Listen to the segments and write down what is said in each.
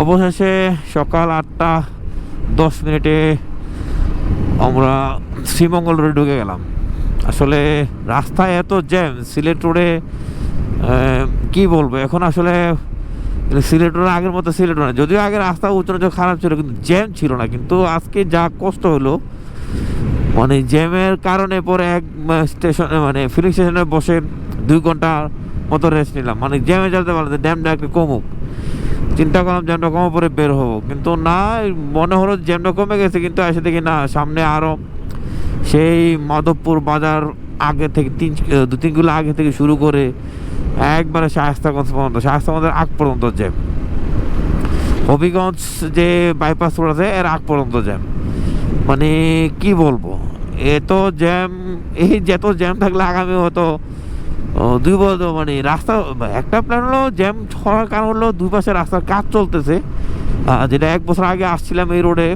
অবশেষে সকাল 8টা 10 মিনিটে আমরা শ্রীমঙ্গল রোডে ঢুকে গেলাম। আসলে রাস্তায় এত জ্যাম সিলেট রোডে, কি বলবো এখন। আসলে সিলেট রোড আগের মতো সিলেট রোড না, যদিও আগে রাস্তা উঁচু খারাপ ছিল কিন্তু জ্যাম ছিল না। কিন্তু আজকে যা কষ্ট হলো, মানে জ্যামের কারণে পরে এক স্টেশনে মানে ফিলিং স্টেশনে বসে 2 ঘন্টা মতো রেস্ট নিলাম। মানে জ্যামে চলতে পারলে জ্যামটা একটু কমুক, চিন্তা করলাম জ্যামটা কমে পরে বের হবো, কিন্তু না, মনে হলো জ্যামটা কমে গেছে, কিন্তু এসে দেখি না, সামনে আরও সেই মাধবপুর বাজার আগে থেকে 2-3 কিলো আগে থেকে শুরু করে একবারে শায়েস্তাগঞ্জ পর্যন্ত, শায়েস্তাগঞ্জের আগ পর্যন্ত জ্যাম। হবিগঞ্জ যে বাইপাস রোড আছে এর আগ পর্যন্ত জ্যাম। মানে কি বলবো, এত জ্যাম, এই যত জ্যাম থাকলে আগামী হয়তো 2 বছর মানে রাস্তা একটা প্ল্যান হলো জ্যাম হওয়ার কারণ হলো 2 পাশে রাস্তার কাজ চলতেছে। যেটা 1 বছর আগে আসছিলাম এই রোডে,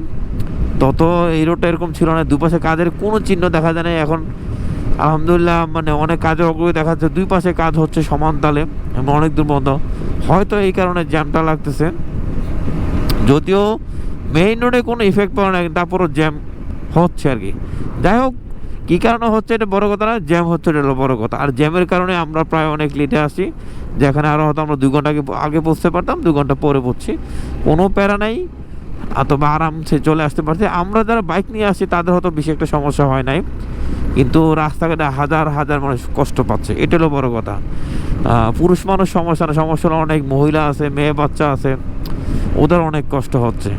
তত এই রোডটা এরকম ছিল না, 2 পাশে কাজের কোনো চিহ্ন দেখা যায় না। এখন আলহামদুলিল্লাহ মানে অনেক কাজের অগ্রগতি দেখা যাচ্ছে, 2 পাশে কাজ হচ্ছে সমান তালে এবং অনেক দূর পর্যন্ত। হয়তো এই কারণে জ্যামটা লাগতেছে, যদিও মেইন রোডে কোনো ইফেক্ট পড়ে না, তারপরও জ্যাম হচ্ছে আর কি। যাই হোক, কী কারণে হচ্ছে এটা বড় কথা না, জ্যাম হচ্ছে এটা হলো বড় কথা। আর জ্যামের কারণে আমরা প্রায় অনেক লেটে আসি, যেখানে আরও হয়তো আমরা 2 ঘন্টা আগে পৌঁছতে পারতাম, 2 ঘন্টা পরে পড়ছি। কোনো প্যারা নাই, অথবা আরামসে চলে আসতে পারছি। আমরা যারা বাইক নিয়ে আসি তাদের হয়তো বেশি একটা সমস্যা হয় নাই, কিন্তু রাস্তাঘাটে হাজার হাজার মানুষ কষ্ট পাচ্ছে, এটা হলো বড় কথা। পুরুষ মানুষ সমস্যা না, সমস্যা হলো অনেক মহিলা আছে, মেয়ে বাচ্চা আছে, ওদের অনেক কষ্ট হচ্ছে।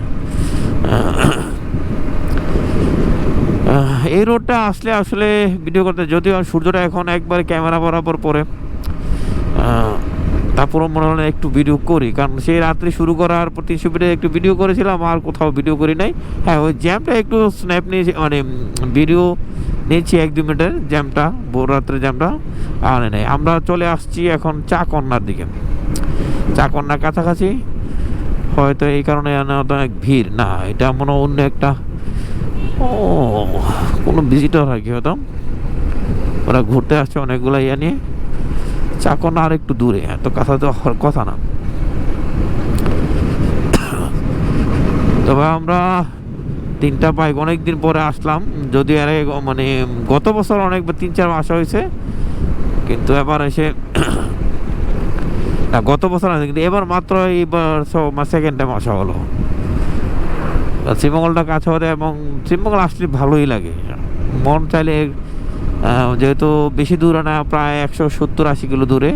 এই রোডটা আসলে আসলে ভিডিও করতে, যদিও সূর্যটা এখন একবার ক্যামেরা বরাবর পরে, তারপরও মনে হলো একটু ভিডিও করি, কারণ সেই রাত্রে শুরু করার পর 300 ফিটে একটু ভিডিও করেছিলাম, আর কোথাও ভিডিও করি নাই। হ্যাঁ, ওই জ্যামটা একটু স্ন্যাপ নিয়েছি, মানে ভিডিও নিয়েছি 1-2 মিনিটের জ্যামটা, ভোর রাত্রে জ্যামটা আনে নেই। আমরা চলে আসছি এখন চাকন্যার দিকে, চাকন্যার কাছাকাছি। হয়তো এই কারণে অনেক ভিড় না, এটা মনে অন্য একটা কোনো ভিজিটর হয় কি হয়তো, ওরা ঘুরতে আসছে অনেকগুলো ইয়ে নিয়ে। চাকন্যা আর একটু দূরে, এত কাছে তো হওয়ার কথা না। তবে আমরা 3টা বাইক অনেকদিন পরে আসলাম, যদিও এর মানে গত বছর অনেকবার 3-4 আসা হয়েছে, কিন্তু এবার এসে না, গত বছর আছে কিন্তু এবার মাত্র এইবার সেকেন্ড টাইম আসা হলো। শ্রীমঙ্গলটা কাছে হতে, এবং শ্রীমঙ্গল আসলে ভালোই লাগে, মন চাইলে, যেহেতু বেশি দূরে না, প্রায় 170-80 কিলো দূরে,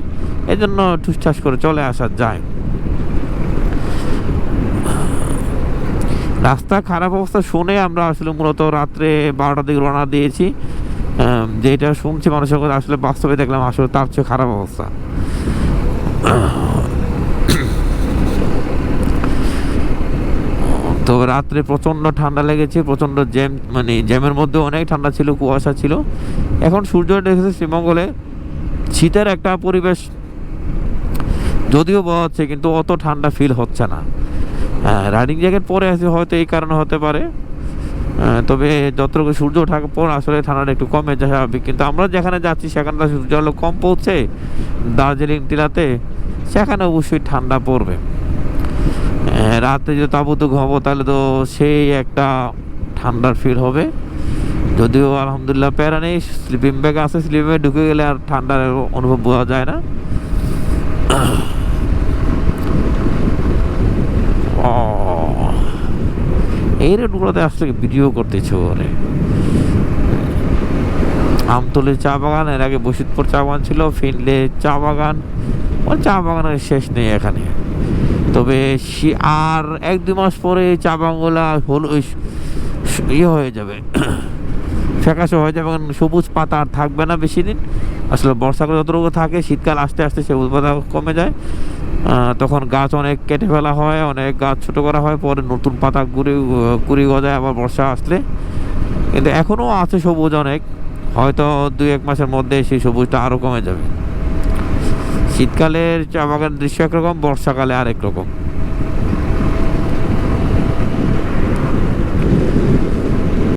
এই জন্য ঠুসঠাস করে চলে আসা যায়। রাস্তা খারাপ অবস্থা শুনে আমরা আসলে মূলত রাত্রে 12টার দিকে রওনা দিয়েছি। যেটা শুনছি মানুষের কথা, আসলে বাস্তবে দেখলাম আসলে তার চেয়ে খারাপ অবস্থা। তো রাত্রে প্রচণ্ড ঠান্ডা লেগেছে, প্রচণ্ড জ্যাম, মানে জ্যামের মধ্যে অনেক ঠান্ডা ছিল, কুয়াশা ছিল। এখন সূর্য দেখেছে শ্রীমঙ্গলে শীতের একটা পরিবেশ যদিও পাওয়া হচ্ছে, কিন্তু অত ঠান্ডা ফিল হচ্ছে না। রাইডিং জ্যাকেট পরে আছে, হয়তো এই কারণে হতে পারে। তবে যতটুকু সূর্য ওঠার পর আসলে ঠান্ডাটা একটু কমে যায় স্বাভাবিক, কিন্তু আমরা যেখানে যাচ্ছি সেখানে সূর্য আলো কম পড়ছে, দার্জিলিং টিলাতে, সেখানে অবশ্যই ঠান্ডা পড়বে। রাতে যদি তাবুতে ঘুমাবো তাহলে তো সেই একটা ঠান্ডার ফিল হবে। যদিও আলহামদুলিল্লাহ প্যারা নেই, স্লিপিং ব্যাগ আছে, স্লিপিং ব্যাগ ঢুকে গেলে আর ঠান্ডার অনুভব বোঝা যায় না। এই রোডগুলোতে আসলে ভিডিও করতে ইচ্ছে করে। আমতলী চা বাগান, এর আগে বশিতপুর চা বাগান ছিল, ফিনলে চা বাগান, চা বাগানের শেষ নেই এখানে। তবে আর 1-2 মাস পরে চা বাগানগুলা হল ইয়ে হয়ে যাবে, ফ্যাকাশে হয়ে যাবে, সবুজ পাতা আর থাকবে না বেশি দিন। আসলে বর্ষাকাল যতটুকু থাকে, শীতকাল আস্তে আস্তে সবুজ পাতা কমে যায়, তখন গাছ অনেক কেটে ফেলা হয়, অনেক গাছ ছোটো করা হয়, পরে নতুন পাতা কুড়ি গজায় আবার বর্ষা আসলে। কিন্তু এখনও আছে সবুজ অনেক, হয়তো 2-1 মাসের মধ্যে সেই সবুজটা আরও কমে যাবে। শীতকালের চা বাগানের দৃশ্য একরকম, বর্ষাকালে আরেক রকম।